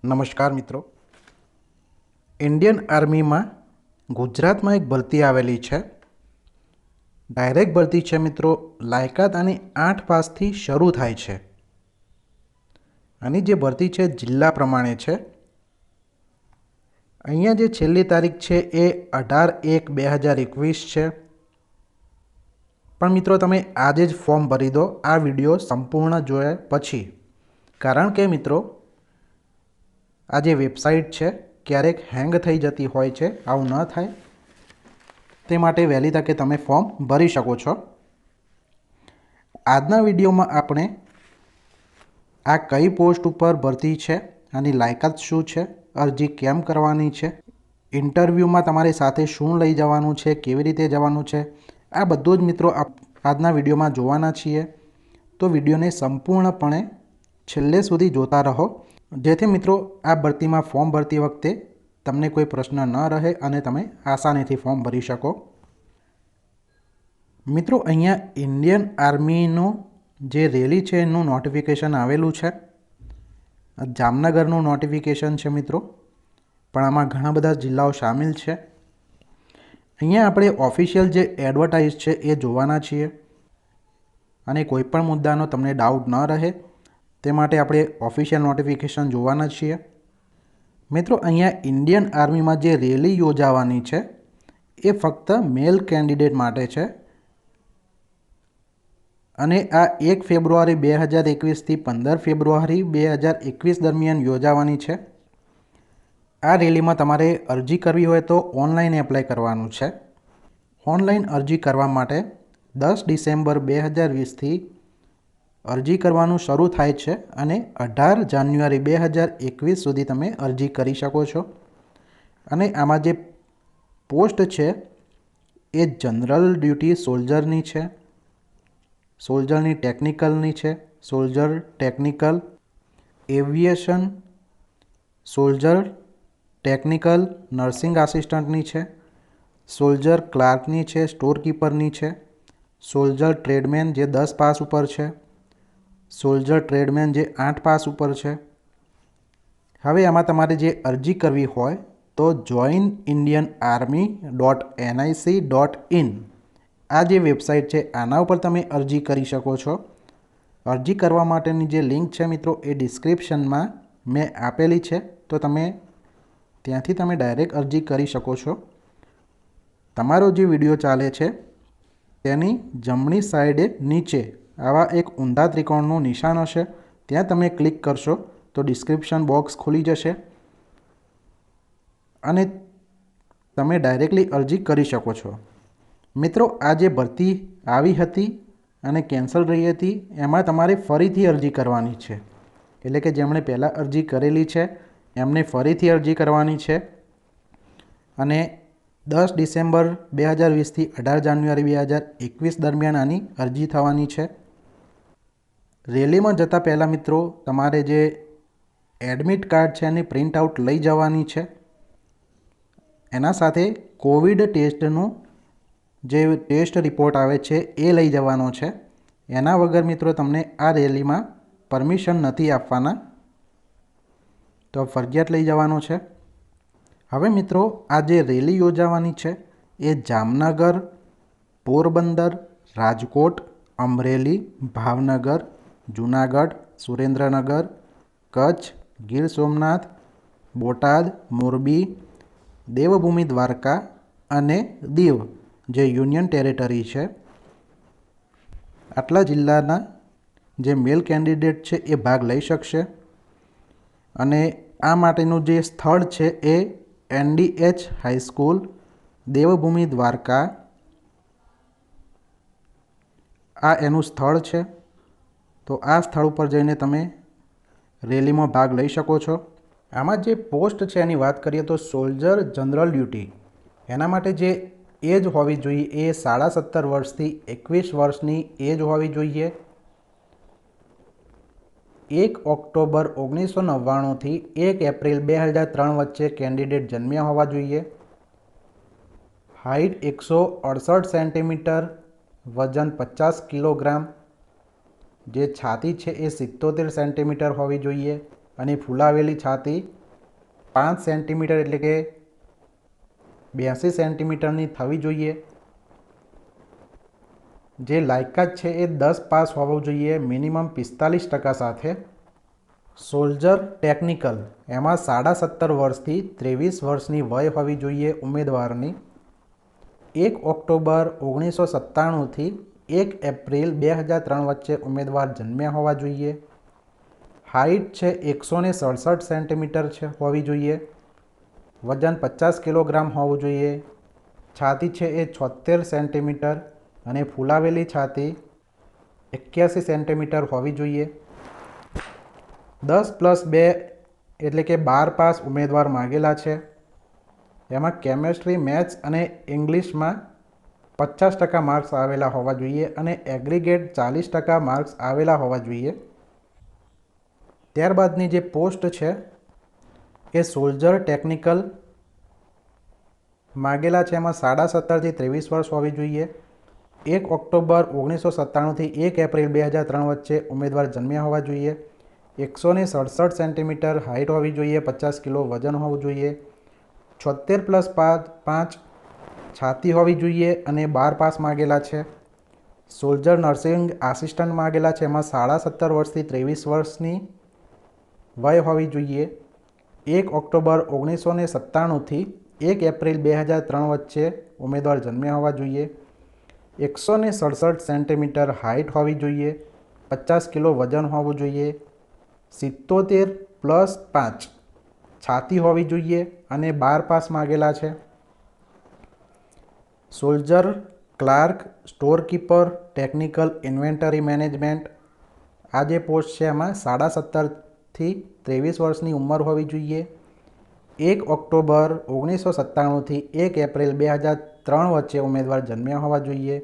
નમસ્કાર મિત્રો। ઇન્ડિયન આર્મીમાં ગુજરાતમાં એક ભરતી આવેલી છે। ડાયરેક્ટ ભરતી છે મિત્રો। લાયકાત આની 8 પાસથી શરૂ થાય છે। આની જે ભરતી છે જિલ્લા પ્રમાણે છે। અહીંયા જે છેલ્લી તારીખ છે એ 18/1/2021 છે। પણ મિત્રો તમે આજે જ ફોર્મ ભરી દો આ વિડીયો સંપૂર્ણ જોયા પછી, કારણ કે મિત્રો આ જે વેબસાઇટ છે ક્યારેક હેંગ થઈ જતી હોય છે। આવું ન થાય તે માટે વહેલી તકે તમે ફોર્મ ભરી શકો છો। આજના વિડીયોમાં આપણે આ કઈ પોસ્ટ ઉપર ભરતી છે, આની લાયકાત શું છે, અરજી કેમ કરવાની છે, ઇન્ટરવ્યૂમાં તમારી સાથે શું લઈ જવાનું છે, કેવી રીતે જવાનું છે, આ બધું જ મિત્રો આજના વિડીયોમાં જોવાના છીએ। તો વિડીયોને સંપૂર્ણપણે છેલ્લે સુધી જોતા રહો, જેથી મિત્રો આ ભરતીમાં ફોર્મ ભરતી વખતે તમને કોઈ પ્રશ્ન ન રહે અને તમે આસાનીથી ફોર્મ ભરી શકો। મિત્રો અહીંયા ઇન્ડિયન આર્મીનું જે રેલી છે એનું નોટિફિકેશન આવેલું છે। જામનગરનું નોટિફિકેશન છે મિત્રો, પણ આમાં ઘણા બધા જિલ્લાઓ સામેલ છે। અહીંયા આપણે ઓફિશિયલ જે એડવર્ટાઇઝ છે એ જોવાના છીએ, અને કોઈ પણ મુદ્દાનો તમને ડાઉટ ન રહે તે માટે આપણે ઓફિશિયલ નોટિફિકેશન જોવાના છીએ। મિત્રો અહીંયા ઇન્ડિયન આર્મીમાં જે રેલી યોજાવાની છે એ ફક્ત મેલ કેન્ડિડેટ માટે છે, અને આ 1 ફેબ્રુઆરી 2021થી 15 ફેબ્રુઆરી 2021 દરમિયાન યોજાવાની છે। આ રેલીમાં તમારે અરજી કરવી હોય તો ઓનલાઈન એપ્લાય કરવાનું છે। ઓનલાઈન અરજી કરવા માટે 10 ડિસેમ્બર 2020થી અરજી કરવાનું શરૂ થાય છે, અને 18 જાન્યુઆરી 2021 સુધી તમે અરજી કરી શકો છો। અને આમાં જે પોસ્ટ છે એ જનરલ ડ્યુટી સોલ્જરની છે, સોલ્જરની ટેકનિકલની છે, soldier technical, aviation, soldier technical nursing આસિસ્ટન્ટની છે, સોલ્જર ક્લાર્કની છે, સ્ટોર કીપરની છે, સોલ્જર ટ્રેડમેન જે 10 પાસ ઉપર છે, સોલ્જર ટ્રેડમેન જે 8 પાસ ઉપર છે। હવે આમાં તમારે જે અરજી કરવી હોય તો joinindianarmy.nic.in આ જે વેબસાઇટ છે આના ઉપર તમે અરજી કરી શકો છો। અરજી કરવા માટેની જે લિંક છે મિત્રો એ ડિસ્ક્રિપ્શનમાં મેં આપેલી છે, તો ત્યાંથી તમે ડાયરેક્ટ અરજી કરી શકો છો। તમારો જે વિડીયો ચાલે છે તેની જમણી સાઈડે નીચે આવા એક ઊંધા ત્રિકોણનું નિશાન હશે, ત્યાં તમે ક્લિક કરશો તો ડિસ્ક્રિપ્શન બોક્સ ખુલી જશે, અને તમે ડાયરેક્ટલી અરજી કરી શકો છો। મિત્રો આ જે ભરતી આવી હતી અને કેન્સલ રહી હતી એમાં તમારે ફરીથી અરજી કરવાની છે, એટલે કે જેમણે પહેલાં અરજી કરેલી છે એમને ફરીથી અરજી કરવાની છે, અને 10 ડિસેમ્બર 2020થી 18 જાન્યુઆરી 2021 દરમિયાન આની અરજી થવાની છે। રેલીમાં જતાં પહેલાં મિત્રો તમારે જે એડમિટ કાર્ડ છે એની પ્રિન્ટ આઉટ લઈ જવાની છે। એના સાથે કોવિડ ટેસ્ટનું જે ટેસ્ટ રિપોર્ટ આવે છે એ લઈ જવાનો છે। એના વગર મિત્રો તમને આ રેલીમાં પરમિશન નથી આપવાના, તો ફરજિયાત લઈ જવાનો છે। હવે મિત્રો આ જે રેલી યોજાવાની છે એ જામનગર, પોરબંદર, રાજકોટ, અમરેલી, ભાવનગર, જૂનાગઢ, સુરેન્દ્રનગર, કચ્છ, ગીર સોમનાથ, બોટાદ, મોરબી, દેવભૂમિ દ્વારકા અને દીવ જે યુનિયન ટેરેટરી છે, આટલા જિલ્લાના જે મેલ કેન્ડિડેટ છે એ ભાગ લઈ શકશે। અને આ માટેનું જે સ્થળ છે એ NDH હાઈસ્કૂલ, દેવભૂમિ દ્વારકા, આ એનું સ્થળ છે। તો આ સ્થળ ઉપર જઈને તમે રેલીમાં ભાગ લઈ શકો છો। આમાં જે પોસ્ટ છે એની વાત કરીએ તો સોલ્જર જનરલ ડ્યુટી, એના માટે જે એજ હોવી જોઈએ એ 17.5 વર્ષથી 21 વર્ષની એજ હોવી જોઈએ। 1 ઓક્ટોબર 1999થી 1 એપ્રિલ 2003 વચ્ચે કેન્ડિડેટ જન્મ્યા હોવા જોઈએ। હાઇટ 168 સેન્ટીમીટર, વજન 50 કિલોગ્રામ, જે છાતી છે એ 77 સેન્ટીમીટર હોવી જોઈએ। અને ફૂલાવેલી છાતી 5 સેન્ટીમીટર એટલે કે 82 સેન્ટીમીટરની થવી જોઈએ. જે લાયકાત છે એ 10 પાસ હોવું જોઈએ મિનિમમ 45% સાથે. સોલ્જર ટેકનિકલ એમાં 17.5 વર્ષથી 23 વર્ષની વય હોવી જોઈએ ઉમેદવારની. 1 ઓક્ટોબર 1997થી 1 એપ્રિલ 2003 વચ્ચે ઉમેદવાર જન્મ્યા હોવા જોઈએ. હાઇટ છે 167 સેન્ટીમીટર છે હોવી જોઈએ. વજન 50 કિલોગ્રામ હોવું જોઈએ. છાતી છે એ 76 સેન્ટીમીટર અને ફૂલાવેલી છાતી 81 સેન્ટીમીટર હોવી જોઈએ. 10+2 એટલે કે 12 પાસ ઉમેદવાર માગેલા છે. એમાં કેમેસ્ટ્રી, મેથ્સ અને ઇંગ્લિશમાં 50% માર્ક્સ આવેલા હોવા જોઈએ અને એગ્રીગેટ 40% માર્ક્સ આવેલા હોવા જોઈએ. ત્યારબાદની જે પોસ્ટ છે એ સોલ્જર ટેકનિકલ માગેલા છે. એમાં 17.5થી 23 વર્ષ હોવી જોઈએ. 1 ઓક્ટોબર 1997થી 1 એપ્રિલ 2003 વચ્ચે ઉમેદવાર જન્મ્યા હોવા જોઈએ. 167 સેન્ટીમીટર હાઇટ હોવી જોઈએ. 50 કિલો વજન હોવું જોઈએ. 76+5 છાતી હોવી જોઈએ અને 12 પાસ માગેલા છે. સોલ્જર નર્સિંગ આસિસ્ટન્ટ માગેલા છે. એમાં 17.5 વર્ષથી 23 વર્ષની વય હોવી જોઈએ. 1 ઓક્ટોબર 1997થી 1 એપ્રિલ 2003 વચ્ચે ઉમેદવાર જન્મ્યા હોવા જોઈએ. 167 સેન્ટીમીટર હાઇટ હોવી જોઈએ. 50 કિલો વજન હોવું જોઈએ. 77+5 છાતી હોવી જોઈએ અને 12 પાસ માગેલા છે. Soldier clerk, storekeeper, technical inventory management આ જે પોસ્ટ છે એમાં 17.5થી 23 વર્ષની ઉંમર હોવી જોઈએ. 1 ઓક્ટોબર 1997થી 1 એપ્રિલ 2003 વચ્ચે ઉમેદવાર જન્મ્યા હોવા જોઈએ.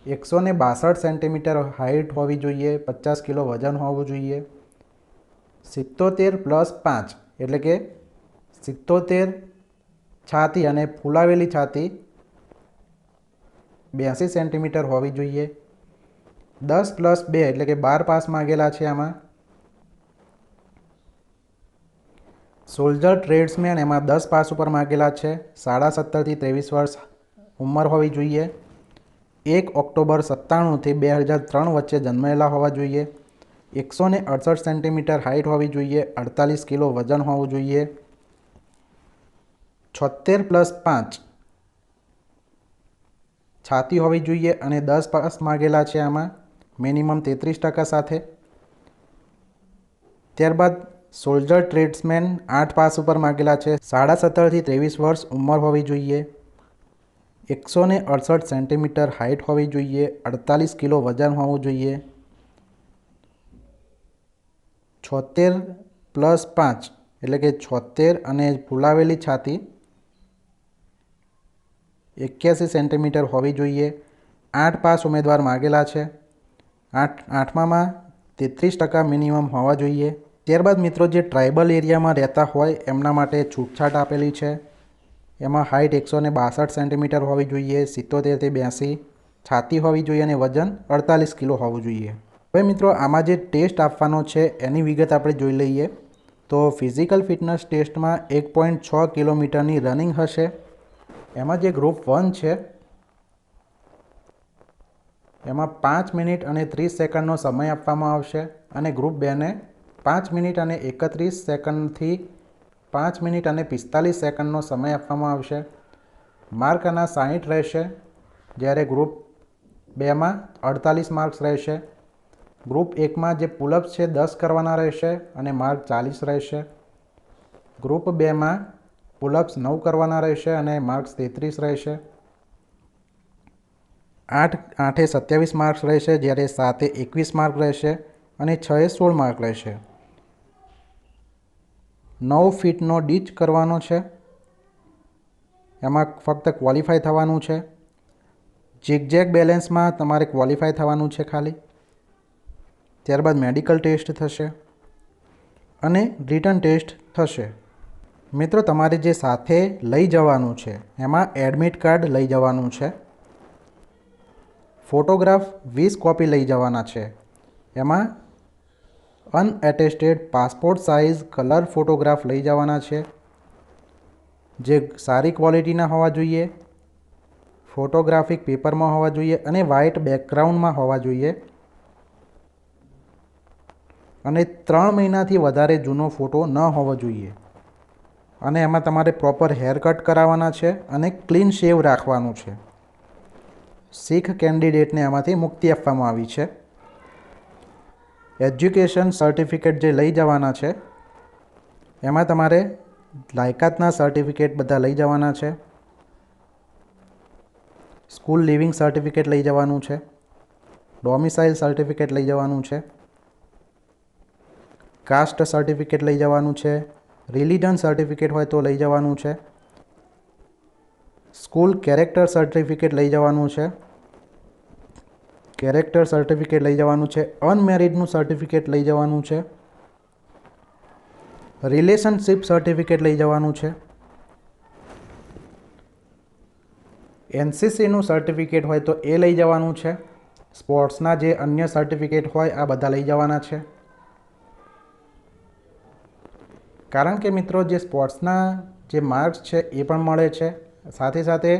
162 સેન્ટીમીટર હાઇટ હોવી જોઈએ. 50 કિલો વજન હોવું જોઈએ. 77+5 એટલે કે 77 છાતી અને ફૂલાવેલી છાતી 82 સેન્ટીમીટર હોવી જોઈએ. 10+2 એટલે કે 12 પાસ માગેલા છે આમાં. સોલ્જર ટ્રેડ્સમેન એમાં 10 પાસ ઉપર માગેલા છે. 17.5થી 23 વર્ષ ઉંમર હોવી જોઈએ. 1 ઓક્ટોબર 97થી 2003 વચ્ચે જન્મેલા હોવા જોઈએ. 168 સેન્ટીમીટર હાઇટ હોવી જોઈએ. 48 કિલો વજન હોવું જોઈએ. 76+5 છાતી હોવી જોઈએ અને 10 પાસ માગેલા છે આમાં મિનિમમ 33% સાથે. ત્યારબાદ સોલ્જર ટ્રેડ્સમેન 8 પાસ ઉપર માગેલા છે. 17.5થી 23 વર્ષ ઉંમર હોવી જોઈએ. 168 સેન્ટીમીટર હાઇટ હોવી જોઈએ. 48 કિલો વજન હોવું જોઈએ. 76+5 એટલે કે 76 અને ફૂલાવેલી છાતી 81 સેન્ટીમીટર હોવી જોઈએ. 8 પાસ ઉમેદવાર માગેલા છે. આઠમામાં 33% મિનિમમ હોવા જોઈએ. ત્યારબાદ મિત્રો જે ટ્રાઇબલ એરિયામાં રહેતા હોય એમના માટે છૂટછાટ આપેલી છે. એમાં હાઇટ 162 સેન્ટીમીટર હોવી જોઈએ. 77થી 82 છાતી હોવી જોઈએ અને વજન 48 કિલો હોવું જોઈએ. હવે મિત્રો આમાં જે ટેસ્ટ આપવાનો છે એની વિગત આપણે જોઈ લઈએ. તો ફિઝિકલ ફિટનેસ ટેસ્ટમાં 1.6 કિલોમીટરની રનિંગ હશે. એમાં જે ગ્રુપ 1 છે એમાં 5 મિનિટ અને 30 સેકન્ડનો સમય આપવામાં આવશે અને ગ્રુપ 2ને 5 મિનિટ અને 31 સેકન્ડથી 5 મિનિટ અને 45 સેકન્ડનો સમય આપવામાં આવશે. માર્ક આના 60 રહેશે. જ્યારે ગ્રુપ 2માં 48 માર્ક્સ રહેશે. ગ્રુપ 1માં જે પુલઅપ્સ છે 10 કરવાના રહેશે અને માર્ક 40 રહેશે. ગ્રુપ 2માં પુલઅપ્સ 9 કરવાના રહેશે અને માર્ક્સ 33 રહેશે. 8 એ 27 માર્ક્સ રહેશે. જ્યારે 7 એ 21 માર્ક રહેશે અને 6 એ 16 માર્ક રહેશે. 9 ફીટનો ડીચ કરવાનો છે. એમાં ફક્ત ક્વોલિફાય થવાનું છે. ઝિગઝેગ બેલેન્સમાં તમારે ક્વોલિફાય થવાનું છે ખાલી. ત્યારબાદ મેડિકલ ટેસ્ટ થશે અને રિટન ટેસ્ટ થશે. મિત્રો તમારે જે સાથે લઈ જવાનું છે એમાં એડમિટ કાર્ડ લઈ જવાનું છે. ફોટોગ્રાફ 20 કોપી લઈ જવાના છે. એમાં અનએટેસ્ટેડ પાસપોર્ટ સાઇઝ કલર ફોટોગ્રાફ લઈ જવાના છે, જે સારી ક્વોલિટીના હોવા જોઈએ, ફોટોગ્રાફિક પેપરમાં હોવા જોઈએ અને વ્હાઇટ બેકગ્રાઉન્ડમાં હોવા જોઈએ અને 3 મહિનાથી વધારે જૂનો ફોટો ન હોવો જોઈએ અને એમાં તમારે પ્રોપર હેર કટ કરાવવાના છે અને ક્લીન શેવ રાખવાનું છે. શીખ કેન્ડિડેટને આમાંથી મુક્તિ આપવામાં આવી છે. એજ્યુકેશન સર્ટિફિકેટ જે લઈ જવાના છે એમાં તમારે લાયકાતના સર્ટિફિકેટ બધા લઈ જવાના છે, સ્કૂલ લિવિંગ સર્ટિફિકેટ લઈ જવાનું છે, ડોમિસાઇલ સર્ટિફિકેટ લઈ જવાનું છે, કાસ્ટ સર્ટિફિકેટ લઈ જવાનું છે, રિલિજન સર્ટિફિકેટ હોય તો લઈ જવાનું છે, સ્કૂલ કેરેક્ટર સર્ટિફિકેટ લઈ જવાનું છે, કેરેક્ટર સર્ટિફિકેટ લઈ જવાનું છે, અનમેરિડનું સર્ટિફિકેટ લઈ જવાનું છે, રિલેશનશિપ સર્ટિફિકેટ લઈ જવાનું છે, એનસીસીનું સર્ટિફિકેટ હોય તો એ લઈ જવાનું છે, સ્પોર્ટ્સના જે અન્ય સર્ટિફિકેટ હોય આ બધા લઈ જવાના છે. કારણ કે મિત્રો જે સ્પોર્ટ્સના જે માર્ક્સ છે એ પણ મળે છે, સાથે સાથે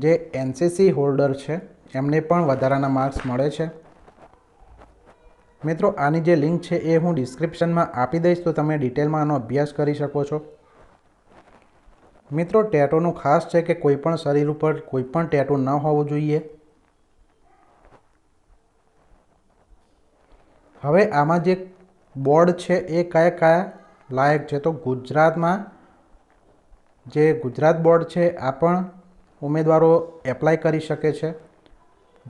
જે એનસીસી હોલ્ડર છે એમને પણ વધારાના માર્ક્સ મળે છે. મિત્રો આની જે લિંક છે એ હું ડિસ્ક્રિપ્શનમાં આપી દઈશ તો તમે ડિટેલમાં આનો અભ્યાસ કરી શકો છો. મિત્રો ટેટોનું ખાસ છે કે કોઈ પણ શરીર ઉપર કોઈ પણ ટેટો ન હોવું જોઈએ. હવે આમાં જે બોર્ડ છે એ કયા કયા લાયક છે તો ગુજરાતમાં જે ગુજરાત બોર્ડ છે આ પણ ઉમેદવારો એપ્લાય કરી શકે છે.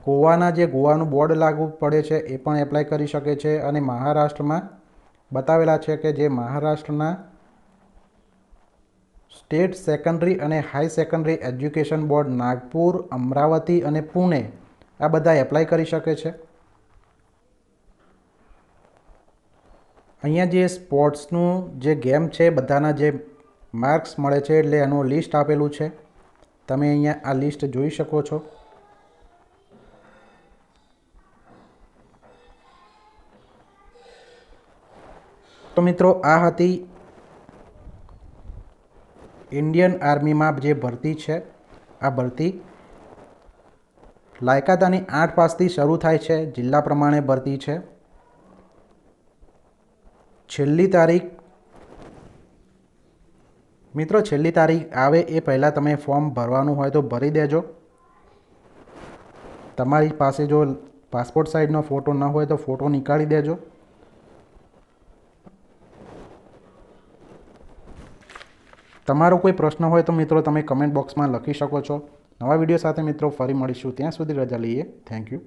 ગોવાના જે ગોવાનું બોર્ડ લાગુ પડે છે એ પણ એપ્લાય કરી શકે છે અને મહારાષ્ટ્રમાં બતાવેલા છે કે જે મહારાષ્ટ્રના સ્ટેટ સેકન્ડરી અને high secondary education board Nagpur, Amravati અને પુણે આ બધા એપ્લાય કરી શકે છે. અહીંયા જે સ્પોર્ટ્સનું જે ગેમ છે બધાના જે માર્ક્સ મળે છે એટલે એનું લિસ્ટ આપેલું છે, તમે અહીંયા આ લિસ્ટ જોઈ શકો છો. તો મિત્રો આ હતી ઇન્ડિયન આર્મીમાં જે ભરતી છે આ ભરતી લાયકાતાની 8 પાસથી શરૂ થાય છે, જિલ્લા પ્રમાણે ભરતી છે. છેલ્લી તારીખ મિત્રો છેલ્લી તારીખ આવે એ પહેલાં તમે ફોર્મ ભરવાનું હોય તો ભરી દેજો. તમારી પાસે જો પાસપોર્ટ સાઇઝનો ફોટો ન હોય તો ફોટો નીકાળી દેજો. તમારો કોઈ પ્રશ્ન હોય તો મિત્રો તમે કમેન્ટ બોક્સમાં લખી શકો છો. નવા વિડીયો સાથે મિત્રો ફરી મળીશું, ત્યાં સુધી રજા લઈએ. Thank you.